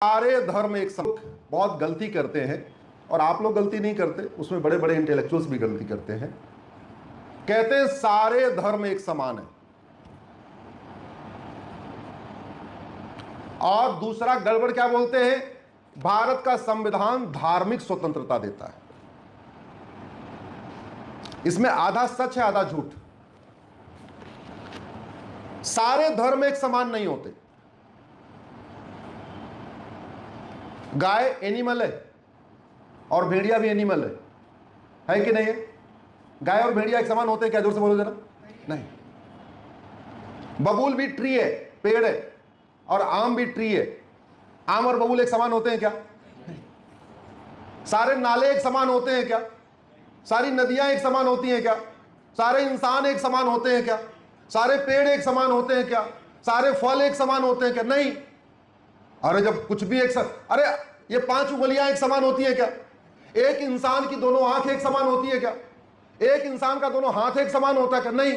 सारे धर्म एक समान। बहुत गलती करते हैं और आप लोग गलती नहीं करते, उसमें बड़े बड़े इंटेलेक्चुअल्स भी गलती करते हैं। कहते हैं सारे धर्म एक समान है, और दूसरा गड़बड़ क्या बोलते हैं, भारत का संविधान धार्मिक स्वतंत्रता देता है। इसमें आधा सच है आधा झूठ। सारे धर्म एक समान नहीं होते। गाय एनिमल है और भेड़िया भी एनिमल है कि नहीं है? गाय और भेड़िया एक समान होते हैं क्या? जोर से बोलो जरा। नहीं। बबूल भी ट्री है, पेड़ है, और आम भी ट्री है। आम और बबूल एक समान होते हैं क्या? नहीं। सारे नाले एक समान होते हैं क्या? सारी नदियां एक समान होती हैं क्या? सारे इंसान एक समान होते हैं क्या? सारे पेड़ एक समान होते हैं क्या? सारे फल एक समान होते हैं क्या? नहीं। अरे जब कुछ भी अरे ये 5 उंगलियां एक समान होती है क्या? एक इंसान की दोनों आंख एक समान होती है क्या? एक इंसान का दोनों हाथ एक समान होता है क्या? नहीं।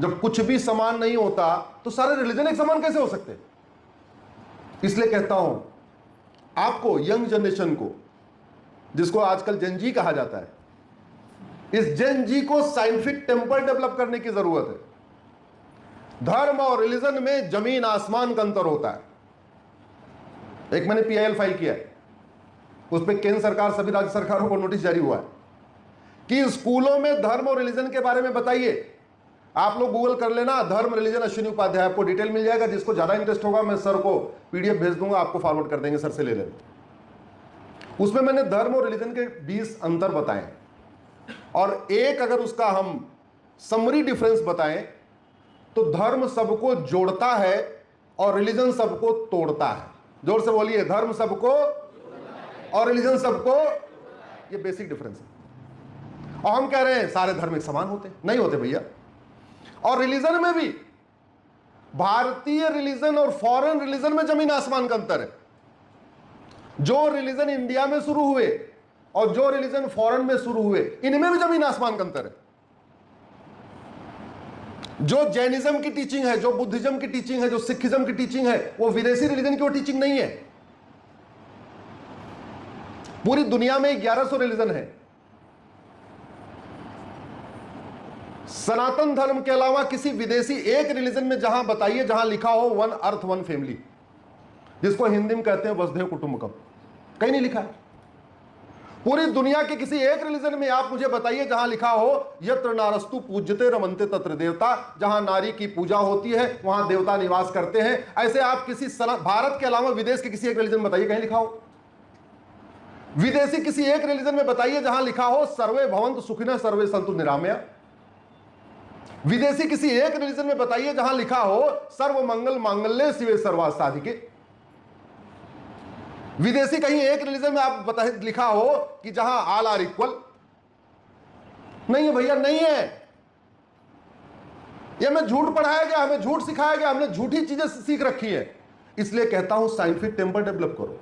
जब कुछ भी समान नहीं होता तो सारे रिलीजन एक समान कैसे हो सकते? इसलिए कहता हूं आपको, यंग जनरेशन को, जिसको आजकल जेन जी कहा जाता है, इस जेन जी को साइंटिफिक टेम्पर डेवलप करने की जरूरत है। धर्म और रिलीजन में जमीन आसमान का अंतर होता है। एक मैंने पीआईएल फाइल किया है, उस पर केंद्र सरकार सभी राज्य सरकारों को नोटिस जारी हुआ है कि स्कूलों में धर्म और रिलीजन के बारे में बताइए। आप लोग गूगल कर लेना, धर्म रिलीजन अश्विनी उपाध्याय, आपको डिटेल मिल जाएगा। जिसको ज्यादा इंटरेस्ट होगा मैं सर को पीडीएफ भेज दूंगा, आपको फॉरवर्ड कर देंगे, सर से ले लेना। उसमें मैंने धर्म और रिलीजन के 20 अंतर बताए, और एक अगर उसका हम समरी डिफरेंस बताएं तो धर्म सबको जोड़ता है और रिलीजन सबको तोड़ता है। जोर से बोलिए, धर्म सबको और रिलीजन सबको, ये बेसिक डिफरेंस है। और हम कह रहे हैं सारे धर्म एक समान होते, नहीं होते भैया। और रिलीजन में भी भारतीय रिलीजन और फॉरेन रिलीजन में जमीन आसमान का अंतर है। जो रिलीजन इंडिया में शुरू हुए और जो रिलीजन फॉरेन में शुरू हुए, इनमें भी जमीन आसमान का अंतर है। जो जैनिज्म की टीचिंग है, जो बुद्धिज्म की टीचिंग है, जो सिखिज्म की टीचिंग है, वो विदेशी रिलीजन की वो टीचिंग नहीं है। पूरी दुनिया में 1100 रिलीजन है। सनातन धर्म के अलावा किसी विदेशी एक रिलीजन में जहां बताइए, जहां लिखा हो वन अर्थ वन फैमिली, जिसको हिंदी में कहते हैं वसुधैव कुटुंबकम, कहीं नहीं लिखा है। पूरी दुनिया के किसी एक रिलीजन में आप मुझे बताइए जहां लिखा हो यत्र नारस्तु पूज्यते रमन्ते तत्र देवता, जहां नारी की पूजा होती है वहां देवता निवास करते हैं। ऐसे आप किसी भारत के अलावा विदेश के किसी एक रिलीजन में बताइए, कहीं लिखा हो। विदेशी किसी एक रिलीजन में बताइए जहां लिखा हो सर्वे भवन्तु सुखिनः सर्वे सन्तु निरामया। विदेशी किसी एक रिलीजन में बताइए जहां लिखा हो सर्व मंगल मांगल्ये शिवे सर्वार्थ साधिके। विदेशी कहीं एक रिलीजन में आप लिखा हो कि जहां ऑल आर इक्वल। नहीं है भैया, नहीं है। ये हमें झूठ पढ़ाया गया, हमें झूठ सिखाया गया, हमने झूठी चीजें सीख रखी है। इसलिए कहता हूं साइंटिफिक टेम्पर डेवलप करो।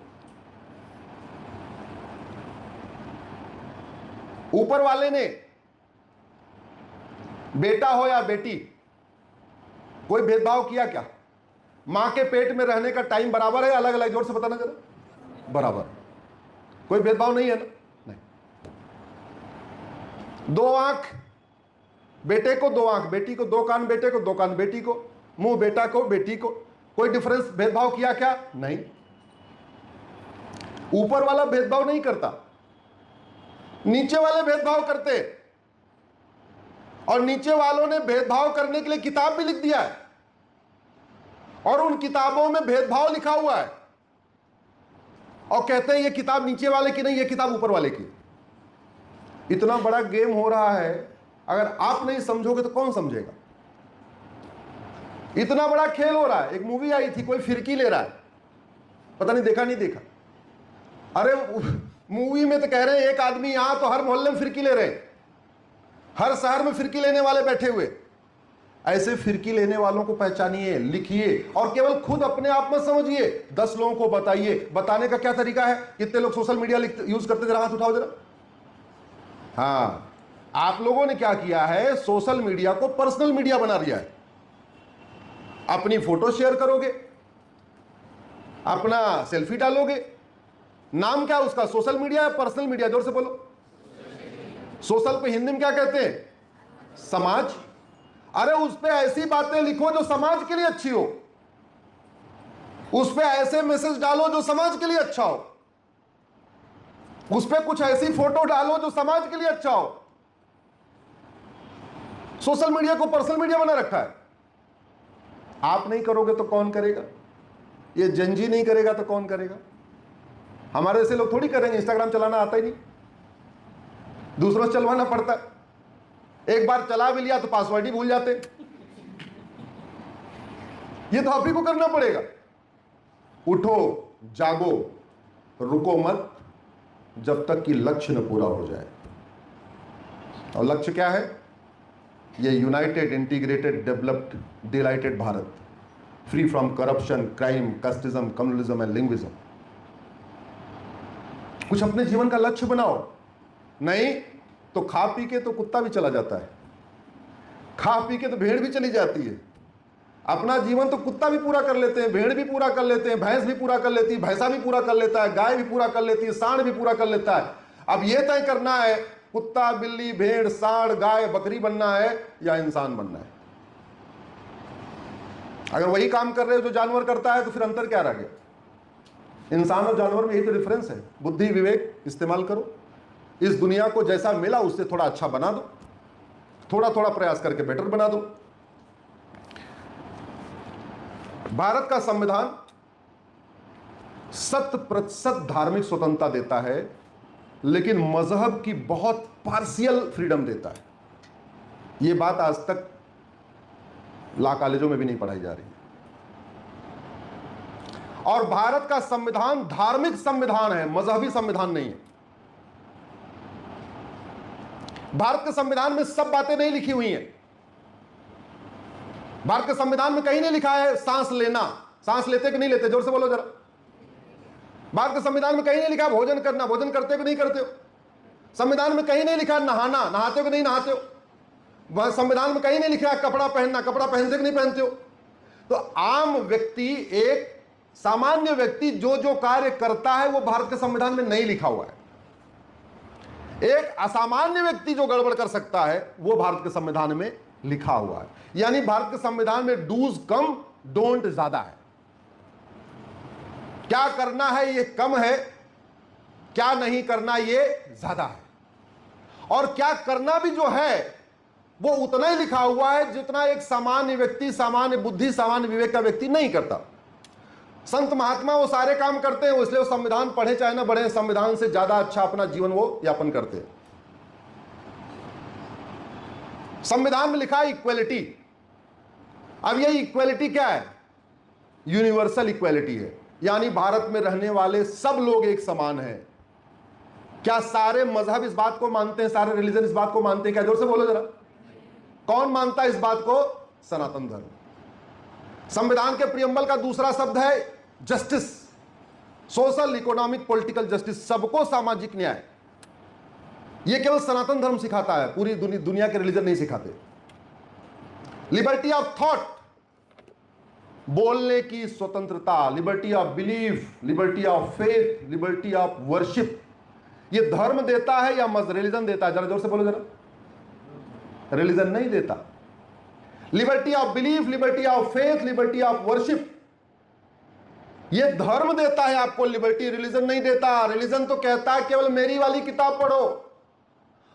ऊपर वाले ने बेटा हो या बेटी कोई भेदभाव किया क्या? मां के पेट में रहने का टाइम बराबर है, अलग अलग? जोर से बताना जरा। बराबर, कोई भेदभाव नहीं है ना? नहीं। 2 आंख बेटे को, 2 आंख बेटी को, 2 कान बेटे को, 2 कान बेटी को, मुंह बेटा को बेटी को, कोई डिफरेंस भेदभाव किया क्या? नहीं। ऊपर वाला भेदभाव नहीं करता, नीचे वाले भेदभाव करते, और नीचे वालों ने भेदभाव करने के लिए किताब भी लिख दिया है, और उन किताबों में भेदभाव लिखा हुआ है, और कहते हैं ये किताब नीचे वाले की नहीं, ये किताब ऊपर वाले की। इतना बड़ा गेम हो रहा है, अगर आप नहीं समझोगे तो कौन समझेगा? इतना बड़ा खेल हो रहा है। एक मूवी आई थी, कोई फिरकी ले रहा है, पता नहीं देखा नहीं देखा। अरे मूवी में तो कह रहे हैं एक आदमी यहां तो हर मोहल्ले में फिरकी ले रहे हैं, हर शहर में फिरकी लेने वाले बैठे हुए। ऐसे फिरकी लेने वालों को पहचानिए, लिखिए, और केवल खुद अपने आप में समझिए, 10 लोगों को बताइए। बताने का क्या तरीका है? कितने लोग सोशल मीडिया यूज करते? जरा हाथ उठाओ जरा। हाँ, आप लोगों ने क्या किया है, सोशल मीडिया को पर्सनल मीडिया बना दिया है। अपनी फोटो शेयर करोगे, अपना सेल्फी डालोगे, नाम क्या उसका, सोशल मीडिया या पर्सनल मीडिया, जोर से बोलो। सोशल पे हिंदी में क्या कहते हैं, समाज। अरे उस पे ऐसी बातें लिखो जो समाज के लिए अच्छी हो, उस पे ऐसे मैसेज डालो जो समाज के लिए अच्छा हो, उस पे कुछ ऐसी फोटो डालो जो समाज के लिए अच्छा हो। सोशल मीडिया को पर्सनल मीडिया बना रखा है। आप नहीं करोगे तो कौन करेगा? ये जंजी नहीं करेगा तो कौन करेगा? हमारे ऐसे लोग थोड़ी करेंगे, इंस्टाग्राम चलाना आता ही नहीं, दूसरों से चलवाना पड़ता है। एक बार चला भी लिया तो पासवर्ड ही भूल जाते। ये तो आप ही को करना पड़ेगा। उठो, जागो, रुको मत जब तक कि लक्ष्य न पूरा हो जाए। और लक्ष्य क्या है? ये United, integrated, developed, dilated Bharat, free from corruption, crime, casteism, communalism and linguism. कुछ अपने जीवन का लक्ष्य बनाओ, नहीं तो खा पी के तो कुत्ता भी चला जाता है, खा पी के तो भेड़ भी चली जाती है। अपना जीवन तो कुत्ता भी पूरा कर लेते हैं, भेड़ भी पूरा कर लेते हैं, भैंस भी पूरा कर लेती है, भैंसा भी पूरा कर लेता है, गाय भी पूरा कर लेती है, सांड भी पूरा कर लेता है। अब यह तय करना है कुत्ता, बिल्ली, भेड़, सांड, गाय, बकरी बनना है या इंसान बनना है। अगर वही काम कर रहे हो जो जानवर करता है तो फिर अंतर क्या रह गया? इंसान और जानवर में यही तो डिफरेंस है। बुद्धि, विवेक इस्तेमाल करो, इस दुनिया को जैसा मिला उससे थोड़ा अच्छा बना दो, थोड़ा थोड़ा प्रयास करके बेटर बना दो। भारत का संविधान 100% धार्मिक स्वतंत्रता देता है, लेकिन मजहब की बहुत पार्शियल फ्रीडम देता है। यह बात आज तक लॉ कॉलेजों में भी नहीं पढ़ाई जा रही। और भारत का संविधान धार्मिक संविधान है, मजहबी संविधान नहीं है। भारत के संविधान में सब बातें नहीं लिखी हुई हैं। भारत के संविधान में कहीं नहीं लिखा है सांस लेना, सांस लेते कि नहीं लेते, जोर से बोलो जरा। भारत के संविधान में कहीं नहीं लिखा भोजन करना, भोजन करते हो कि नहीं करते हो। संविधान में कहीं नहीं लिखा नहाना, नहाते हो कि नहीं नहाते हो। संविधान में कहीं नहीं लिखा कपड़ा पहनना, कपड़ा पहनते कि नहीं पहनते हो। तो आम व्यक्ति, एक सामान्य व्यक्ति जो जो कार्य करता है वो भारत के संविधान में नहीं लिखा हुआ है। एक असामान्य व्यक्ति जो गड़बड़ कर सकता है वो भारत के संविधान में लिखा हुआ है। यानी भारत के संविधान में डूज कम, डोंट ज्यादा है। क्या करना है ये कम है, क्या नहीं करना ये ज्यादा है। और क्या करना भी जो है वो उतना ही लिखा हुआ है जितना एक सामान्य व्यक्ति, सामान्य बुद्धि, सामान्य विवेक का व्यक्ति नहीं करता। संत महात्मा वो सारे काम करते हैं, इसलिए वो संविधान पढ़े चाहे ना पढ़े, संविधान से ज्यादा अच्छा अपना जीवन वो यापन करते हैं। संविधान में लिखा है इक्वेलिटी। अब ये इक्वेलिटी क्या है? यूनिवर्सल इक्वेलिटी है, यानी भारत में रहने वाले सब लोग एक समान हैं। क्या सारे मजहब इस बात को मानते हैं, सारे रिलीजन इस बात को मानते हैं क्या? जोर से बोलो जरा। कौन मानता है इस बात को? सनातन धर्म। संविधान के प्रियम्बल का दूसरा शब्द है justice, social, economic, political justice, सबको सामाजिक न्याय। यह केवल सनातन धर्म सिखाता है, पूरी दुनिया के रिलीजन नहीं सिखाते। लिबर्टी ऑफ थॉट, बोलने की स्वतंत्रता, liberty of belief, liberty of faith, liberty of worship. ये धर्म देता है या रिलीजन देता है? जरा जोर से बोलो जरा। रिलीजन नहीं देता। Liberty of belief, liberty of faith, liberty of worship, ये धर्म देता है आपको, लिबर्टी रिलीजन नहीं देता। रिलीजन तो कहता है केवल मेरी वाली किताब पढ़ो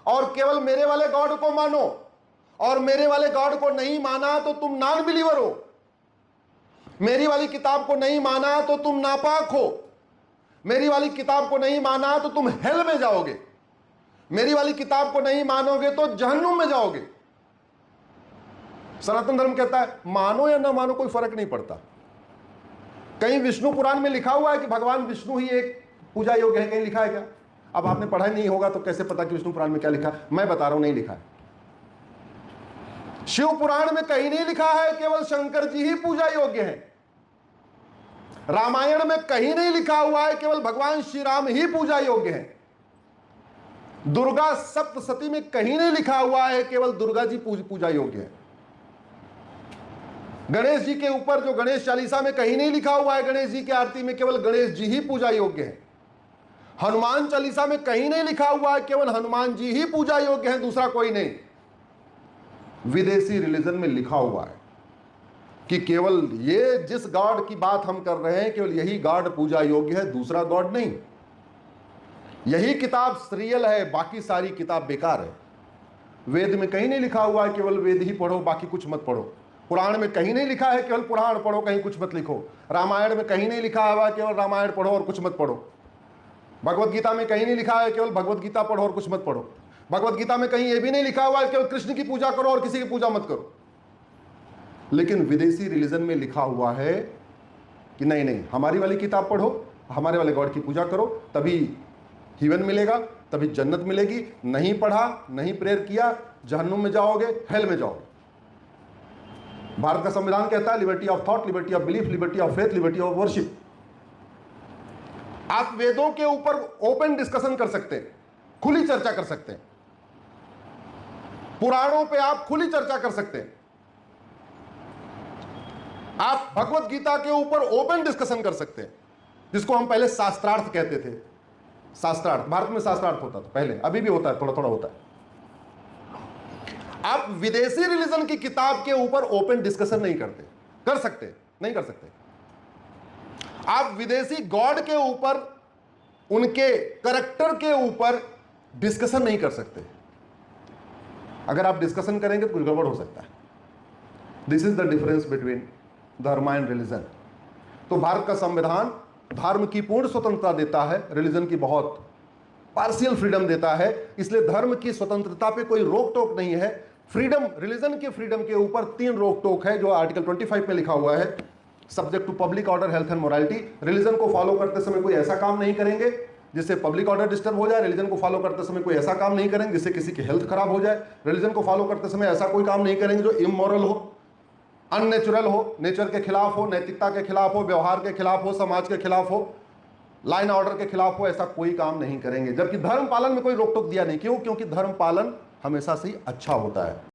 और केवल मेरे वाले गॉड को मानो, और मेरे वाले गॉड को नहीं माना तो तुम नॉन बिलीवर हो। मेरी वाली किताब को नहीं माना तो तुम नापाक हो। मेरी वाली किताब को नहीं माना तो तुम हेल में जाओगे। मेरी वाली किताब को नहीं मानोगे तो जहन्नुम में जाओगे। सनातन धर्म कहता है मानो या ना मानो कोई फर्क नहीं पड़ता। कहीं विष्णु पुराण में लिखा हुआ है कि भगवान विष्णु ही एक पूजा योग्य है? कहीं लिखा है क्या? अब आपने पढ़ा नहीं होगा तो कैसे पता कि विष्णु पुराण में क्या लिखा है? मैं बता रहा हूं, नहीं लिखा है। शिव पुराण में कहीं नहीं लिखा है केवल शंकर जी ही पूजा योग्य है। रामायण में कहीं नहीं लिखा हुआ है केवल भगवान श्री राम ही पूजा योग्य है। दुर्गा सप्तशती में कहीं नहीं लिखा हुआ है केवल दुर्गा जी पूजा योग्य है। गणेश जी के ऊपर जो गणेश चालीसा में कहीं नहीं लिखा हुआ है गणेश जी की आरती में केवल गणेश जी ही पूजा योग्य है। हनुमान चालीसा में कहीं नहीं लिखा हुआ है केवल हनुमान जी ही पूजा योग्य है, दूसरा कोई नहीं। विदेशी रिलीजन में लिखा हुआ है कि केवल ये जिस गॉड की बात हम कर रहे हैं केवल यही गॉड पूजा योग्य है, दूसरा गॉड नहीं। यही किताब श्रीयल है, बाकी सारी किताब बेकार है। वेद में कहीं नहीं लिखा हुआ है केवल वेद ही पढ़ो बाकी कुछ मत पढ़ो। पुराण में कहीं नहीं लिखा है केवल पुराण पढ़ो कहीं कुछ मत लिखो। रामायण में कहीं नहीं लिखा हुआ है केवल रामायण पढ़ो और कुछ मत पढ़ो। भगवत गीता में कहीं नहीं लिखा है केवल भगवत गीता पढ़ो और कुछ मत पढ़ो। भगवत गीता में कहीं यह भी नहीं लिखा हुआ है केवल कृष्ण की पूजा करो और किसी की पूजा मत करो। लेकिन विदेशी रिलीजन में लिखा हुआ है कि नहीं नहीं, हमारी वाली किताब पढ़ो, हमारे वाले गॉड की पूजा करो, तभी हिवन मिलेगा, तभी जन्नत मिलेगी। नहीं पढ़ा, नहीं प्रेयर किया, जहन्नुम में जाओगे, हेल में जाओगे। भारत का संविधान कहता है liberty of thought, liberty of belief, liberty of faith, liberty of worship. आप वेदों के ऊपर ओपन डिस्कशन कर सकते हैं, खुली चर्चा कर सकते हैं। पुराणों पे आप खुली चर्चा कर सकते हैं। आप भगवत गीता के ऊपर ओपन डिस्कशन कर सकते हैं, जिसको हम पहले शास्त्रार्थ कहते थे। शास्त्रार्थ, भारत में शास्त्रार्थ होता था पहले, अभी भी होता है, थोड़ा थोड़ा होता है। आप विदेशी रिलीजन की किताब के ऊपर ओपन डिस्कशन नहीं करते, कर सकते नहीं कर सकते। आप विदेशी गॉड के ऊपर, उनके करैक्टर के ऊपर डिस्कशन नहीं कर सकते। अगर आप डिस्कशन करेंगे तो कुछ गड़बड़ हो सकता है। This is the difference between धर्म एंड रिलीजन। तो भारत का संविधान धर्म की पूर्ण स्वतंत्रता देता है, रिलीजन की बहुत पार्शियल फ्रीडम देता है। इसलिए धर्म की स्वतंत्रता पे कोई रोक टोक नहीं है। फ्रीडम, रिलीजन के फ्रीडम के ऊपर 3 रोक टोक है जो आर्टिकल 25 में लिखा हुआ है। Subject to public order, health and morality. Religion को फॉलो करते समय कोई ऐसा काम नहीं करेंगे जिससे पब्लिक ऑर्डर डिस्टर्ब हो जाए। रिलीजन को फॉलो करते समय कोई ऐसा काम नहीं करेंगे जिससे किसी की हेल्थ खराब हो जाए। रिलीजन को फॉलो करते समय ऐसा कोई काम नहीं करेंगे जो इमोरल हो, अननेचुरल हो, नेचर के खिलाफ हो, नैतिकता के खिलाफ हो, व्यवहार के खिलाफ हो, समाज के खिलाफ हो, लाइन ऑर्डर के खिलाफ हो। ऐसा कोई काम नहीं करेंगे। जबकि धर्म पालन में कोई रोक टोक दिया नहीं। क्यों? क्योंकि धर्म पालन हमेशा से ही अच्छा होता है।